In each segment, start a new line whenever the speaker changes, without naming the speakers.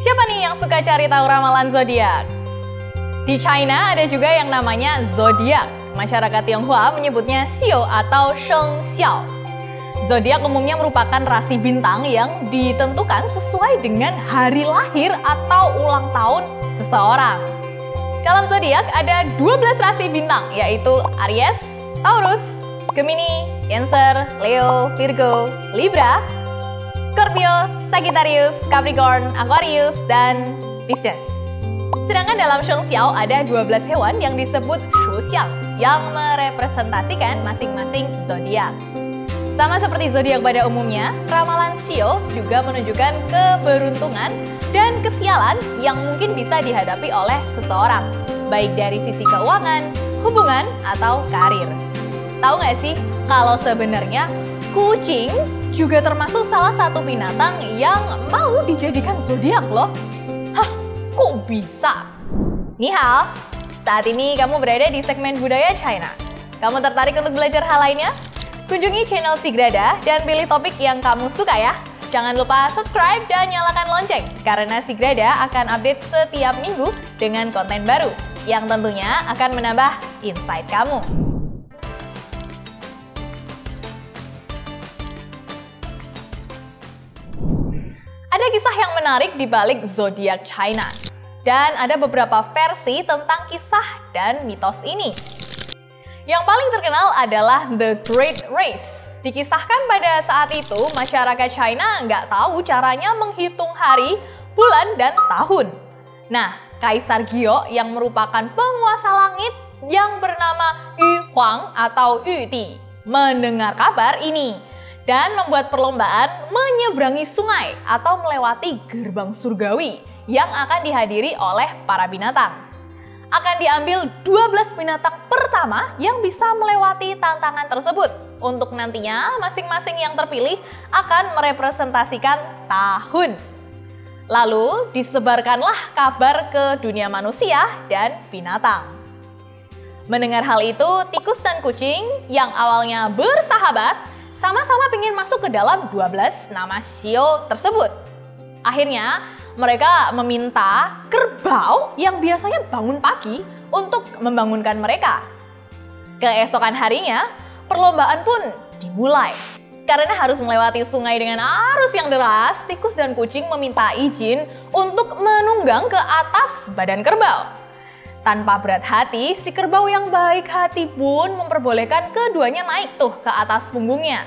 Siapa nih yang suka cari tahu ramalan zodiak? Di China ada juga yang namanya zodiak. Masyarakat Tionghoa menyebutnya xiu atau sheng xiao. Zodiak umumnya merupakan rasi bintang yang ditentukan sesuai dengan hari lahir atau ulang tahun seseorang. Dalam zodiak ada 12 rasi bintang, yaitu Aries, Taurus, Gemini, Cancer, Leo, Virgo, Libra, Scorpio, Sagittarius, Capricorn, Aquarius, dan Pisces. Sedangkan dalam Sheng Xiao ada 12 hewan yang disebut Shu Xiang yang merepresentasikan masing-masing zodiak. Sama seperti zodiak pada umumnya, ramalan Shio juga menunjukkan keberuntungan dan kesialan yang mungkin bisa dihadapi oleh seseorang, baik dari sisi keuangan, hubungan, atau karir. Tahu nggak sih kalau sebenarnya kucing juga termasuk salah satu binatang yang mau dijadikan zodiak loh? Hah, kok bisa? Ni hao, saat ini kamu berada di segmen Budaya China. Kamu tertarik untuk belajar hal lainnya? Kunjungi channel Sigrada dan pilih topik yang kamu suka ya. Jangan lupa subscribe dan nyalakan lonceng, karena Sigrada akan update setiap minggu dengan konten baru yang tentunya akan menambah insight kamu. Ada kisah yang menarik di balik zodiak China, dan ada beberapa versi tentang kisah dan mitos ini. Yang paling terkenal adalah The Great Race. Dikisahkan pada saat itu, masyarakat China nggak tahu caranya menghitung hari, bulan, dan tahun. Nah, Kaisar Gio yang merupakan penguasa langit yang bernama Yu Huang atau Yu Di mendengar kabar ini dan membuat perlombaan menyeberangi sungai atau melewati gerbang surgawi yang akan dihadiri oleh para binatang. Akan diambil 12 binatang pertama yang bisa melewati tantangan tersebut. Untuk nantinya, masing-masing yang terpilih akan merepresentasikan tahun. Lalu, disebarkanlah kabar ke dunia manusia dan binatang. Mendengar hal itu, tikus dan kucing yang awalnya bersahabat, sama-sama ingin masuk ke dalam 12 nama shio tersebut. Akhirnya, mereka meminta kerbau yang biasanya bangun pagi untuk membangunkan mereka. Keesokan harinya, perlombaan pun dimulai. Karena harus melewati sungai dengan arus yang deras, tikus dan kucing meminta izin untuk menunggang ke atas badan kerbau. Tanpa berat hati, si kerbau yang baik hati pun memperbolehkan keduanya naik tuh ke atas punggungnya.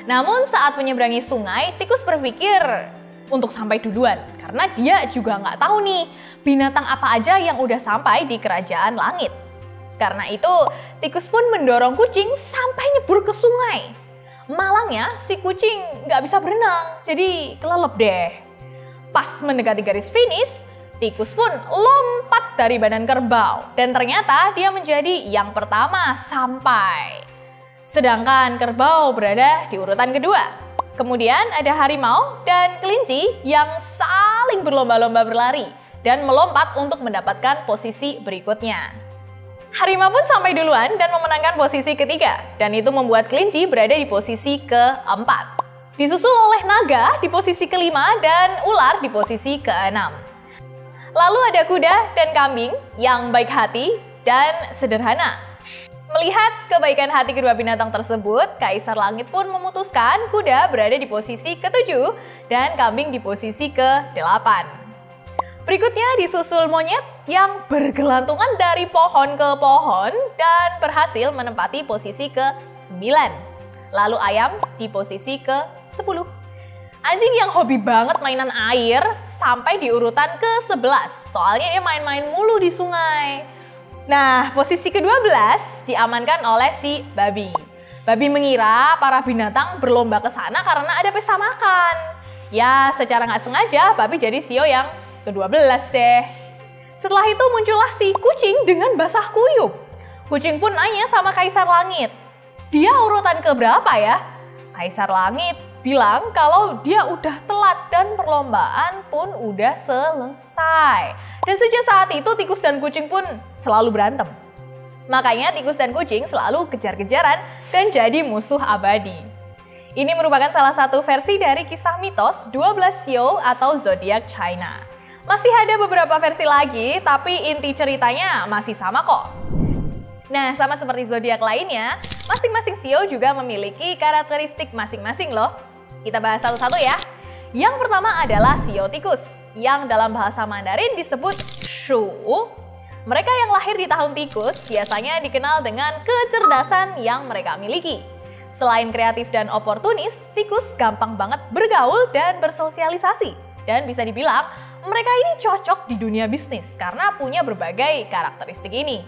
Namun saat menyeberangi sungai, tikus berpikir untuk sampai duluan, karena dia juga nggak tahu nih binatang apa aja yang udah sampai di kerajaan langit. Karena itu, tikus pun mendorong kucing sampai nyebur ke sungai. Malangnya, si kucing nggak bisa berenang, jadi kelelep deh. Pas mendekati garis finish, tikus pun lompat dari badan kerbau, dan ternyata dia menjadi yang pertama sampai. Sedangkan kerbau berada di urutan kedua. Kemudian ada harimau dan kelinci yang saling berlomba-lomba berlari dan melompat untuk mendapatkan posisi berikutnya. Harimau pun sampai duluan dan memenangkan posisi ketiga, dan itu membuat kelinci berada di posisi keempat. Disusul oleh naga di posisi kelima dan ular di posisi keenam. Lalu ada kuda dan kambing yang baik hati dan sederhana. Melihat kebaikan hati kedua binatang tersebut, Kaisar Langit pun memutuskan kuda berada di posisi ke-7 dan kambing di posisi ke-8. Berikutnya disusul monyet yang bergelantungan dari pohon ke pohon dan berhasil menempati posisi ke-9. Lalu ayam di posisi ke-10. Anjing yang hobi banget mainan air sampai di urutan ke-11, soalnya dia main-main mulu di sungai. Nah, posisi ke-12 diamankan oleh si babi. Babi mengira para binatang berlomba ke sana karena ada pesta makan. Ya, secara nggak sengaja babi jadi shio yang ke-12 deh. Setelah itu muncullah si kucing dengan basah kuyup. Kucing pun nanya sama Kaisar Langit, dia urutan keberapa ya? Kaisar Langit bilang kalau dia udah telat dan perlombaan pun udah selesai. Dan sejak saat itu tikus dan kucing pun selalu berantem. Makanya tikus dan kucing selalu kejar-kejaran dan jadi musuh abadi. Ini merupakan salah satu versi dari kisah mitos 12 shio atau zodiak China. Masih ada beberapa versi lagi, tapi inti ceritanya masih sama kok. Nah, sama seperti zodiak lainnya, masing-masing shio juga memiliki karakteristik masing-masing loh. Kita bahas satu-satu ya. Yang pertama adalah shio tikus, yang dalam bahasa Mandarin disebut Shu. Mereka yang lahir di tahun tikus biasanya dikenal dengan kecerdasan yang mereka miliki. Selain kreatif dan oportunis, tikus gampang banget bergaul dan bersosialisasi. Dan bisa dibilang, mereka ini cocok di dunia bisnis karena punya berbagai karakteristik ini.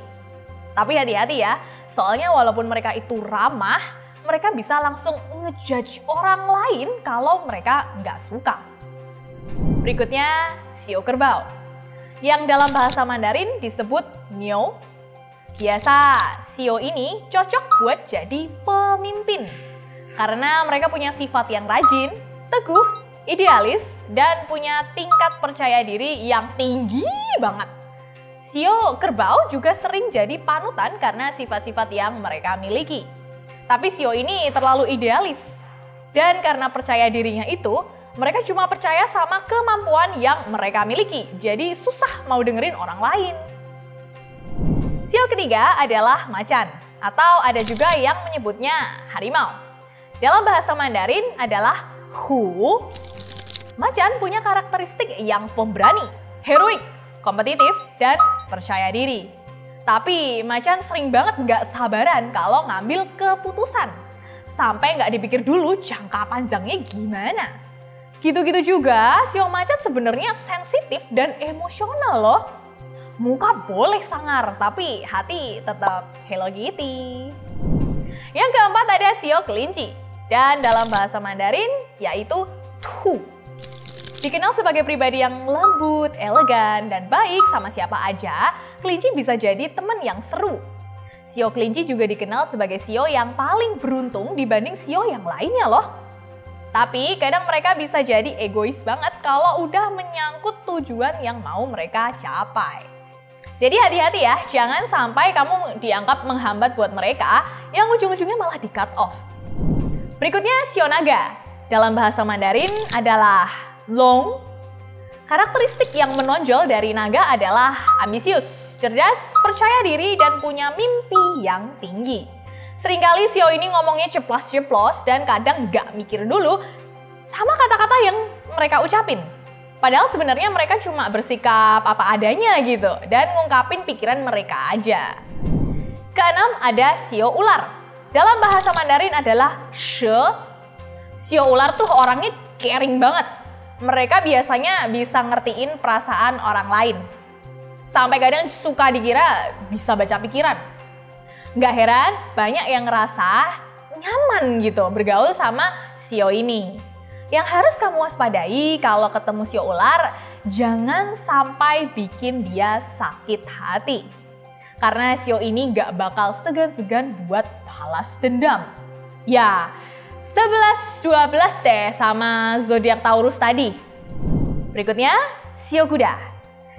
Tapi hati-hati ya, soalnya walaupun mereka itu ramah, mereka bisa langsung ngejudge orang lain kalau mereka nggak suka. Berikutnya, shio kerbau, yang dalam bahasa Mandarin disebut Niu. Biasa, shio ini cocok buat jadi pemimpin. Karena mereka punya sifat yang rajin, teguh, idealis, dan punya tingkat percaya diri yang tinggi banget. Shio kerbau juga sering jadi panutan karena sifat-sifat yang mereka miliki. Tapi shio ini terlalu idealis. Dan karena percaya dirinya itu, mereka cuma percaya sama kemampuan yang mereka miliki. Jadi susah mau dengerin orang lain. Shio ketiga adalah macan, atau ada juga yang menyebutnya harimau. Dalam bahasa Mandarin adalah Hu. Macan punya karakteristik yang pemberani, heroik, kompetitif, dan percaya diri. Tapi macan sering banget nggak sabaran kalau ngambil keputusan. Sampai nggak dipikir dulu jangka panjangnya gimana. Gitu-gitu juga, shio macan sebenarnya sensitif dan emosional loh. Muka boleh sangar, tapi hati tetap Hello Kitty. Yang keempat ada shio kelinci. Dan dalam bahasa Mandarin yaitu Tu. Dikenal sebagai pribadi yang lembut, elegan, dan baik sama siapa aja, kelinci bisa jadi teman yang seru. Shio kelinci juga dikenal sebagai shio yang paling beruntung dibanding shio yang lainnya loh. Tapi kadang mereka bisa jadi egois banget kalau udah menyangkut tujuan yang mau mereka capai. Jadi hati-hati ya, jangan sampai kamu dianggap menghambat buat mereka yang ujung-ujungnya malah di-cut off. Berikutnya shio naga. Dalam bahasa Mandarin adalah Long. Karakteristik yang menonjol dari naga adalah ambisius, cerdas, percaya diri, dan punya mimpi yang tinggi. Seringkali shio ini ngomongnya ceplos-ceplos dan kadang nggak mikir dulu sama kata-kata yang mereka ucapin. Padahal sebenarnya mereka cuma bersikap apa adanya gitu dan ngungkapin pikiran mereka aja. Keenam ada shio ular. Dalam bahasa Mandarin adalah She. Shio ular tuh orangnya caring banget. Mereka biasanya bisa ngertiin perasaan orang lain. Sampai kadang suka dikira bisa baca pikiran. Nggak heran, banyak yang ngerasa nyaman gitu bergaul sama shio ini. Yang harus kamu waspadai kalau ketemu shio ular, jangan sampai bikin dia sakit hati. Karena shio ini nggak bakal segan-segan buat balas dendam. Ya, 11-12 deh sama zodiak Taurus tadi. Berikutnya, shio kuda.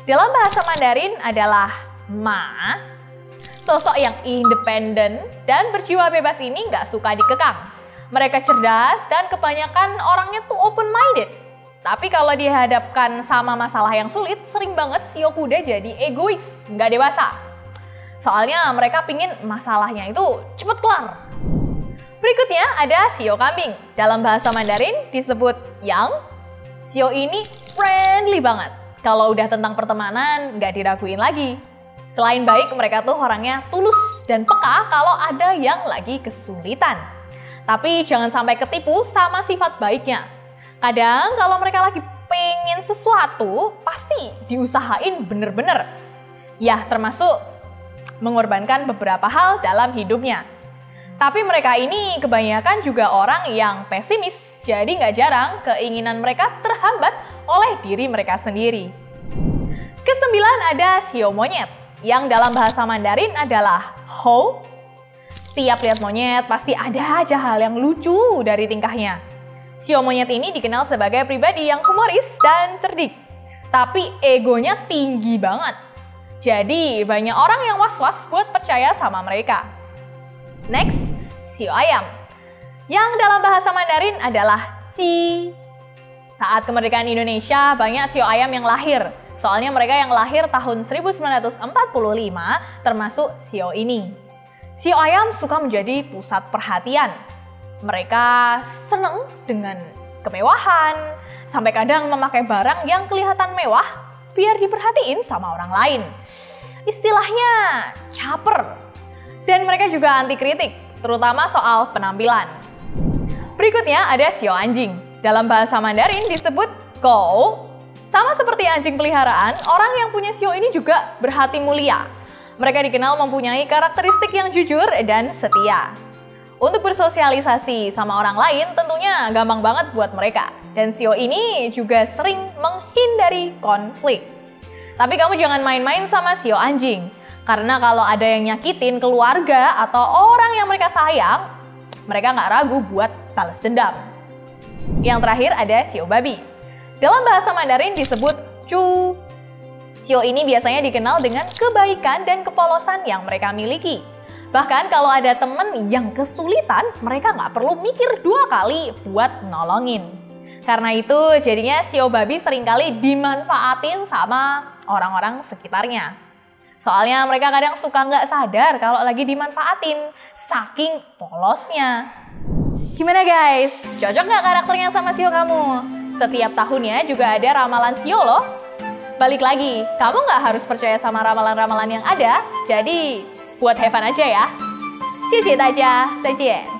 Dalam bahasa Mandarin adalah Ma. Sosok yang independen dan berjiwa bebas ini nggak suka dikekang. Mereka cerdas dan kebanyakan orangnya tuh open-minded. Tapi kalau dihadapkan sama masalah yang sulit, sering banget shio kuda jadi egois, nggak dewasa. Soalnya mereka pingin masalahnya itu cepet kelar. Berikutnya ada shio kambing. Dalam bahasa Mandarin disebut Yang. Shio ini friendly banget. Kalau udah tentang pertemanan, nggak diraguin lagi. Selain baik, mereka tuh orangnya tulus dan peka kalau ada yang lagi kesulitan. Tapi jangan sampai ketipu sama sifat baiknya. Kadang kalau mereka lagi pengen sesuatu, pasti diusahain bener-bener. Ya, termasuk mengorbankan beberapa hal dalam hidupnya. Tapi mereka ini kebanyakan juga orang yang pesimis, jadi nggak jarang keinginan mereka terhambat oleh diri mereka sendiri. Kesembilan ada shio monyet. Yang dalam bahasa Mandarin adalah Hou. Tiap lihat monyet pasti ada aja hal yang lucu dari tingkahnya. Shio monyet ini dikenal sebagai pribadi yang humoris dan cerdik. Tapi egonya tinggi banget. Jadi banyak orang yang was-was buat percaya sama mereka. Next, shio ayam. Yang dalam bahasa Mandarin adalah Ci. Saat kemerdekaan Indonesia, banyak sio ayam yang lahir. Soalnya mereka yang lahir tahun 1945 termasuk sio ini. Sio ayam suka menjadi pusat perhatian. Mereka seneng dengan kemewahan, sampai kadang memakai barang yang kelihatan mewah biar diperhatiin sama orang lain. Istilahnya caper. Dan mereka juga anti kritik, terutama soal penampilan. Berikutnya ada sio anjing. Dalam bahasa Mandarin disebut kou. Sama seperti anjing peliharaan, orang yang punya sio ini juga berhati mulia. Mereka dikenal mempunyai karakteristik yang jujur dan setia. Untuk bersosialisasi sama orang lain tentunya gampang banget buat mereka. Dan sio ini juga sering menghindari konflik. Tapi kamu jangan main-main sama sio anjing. Karena kalau ada yang nyakitin keluarga atau orang yang mereka sayang, mereka nggak ragu buat balas dendam. Yang terakhir ada sio babi. Dalam bahasa Mandarin disebut cu. Sio ini biasanya dikenal dengan kebaikan dan kepolosan yang mereka miliki. Bahkan kalau ada temen yang kesulitan, mereka nggak perlu mikir 2 kali buat nolongin. Karena itu jadinya sio babi seringkali dimanfaatin sama orang-orang sekitarnya. Soalnya mereka kadang suka nggak sadar kalau lagi dimanfaatin, saking polosnya. Gimana guys? Cocok nggak karakternya sama sio kamu? Setiap tahunnya juga ada ramalan sio loh. Balik lagi, kamu nggak harus percaya sama ramalan-ramalan yang ada, jadi buat have fun aja ya. 谢谢大家，再见。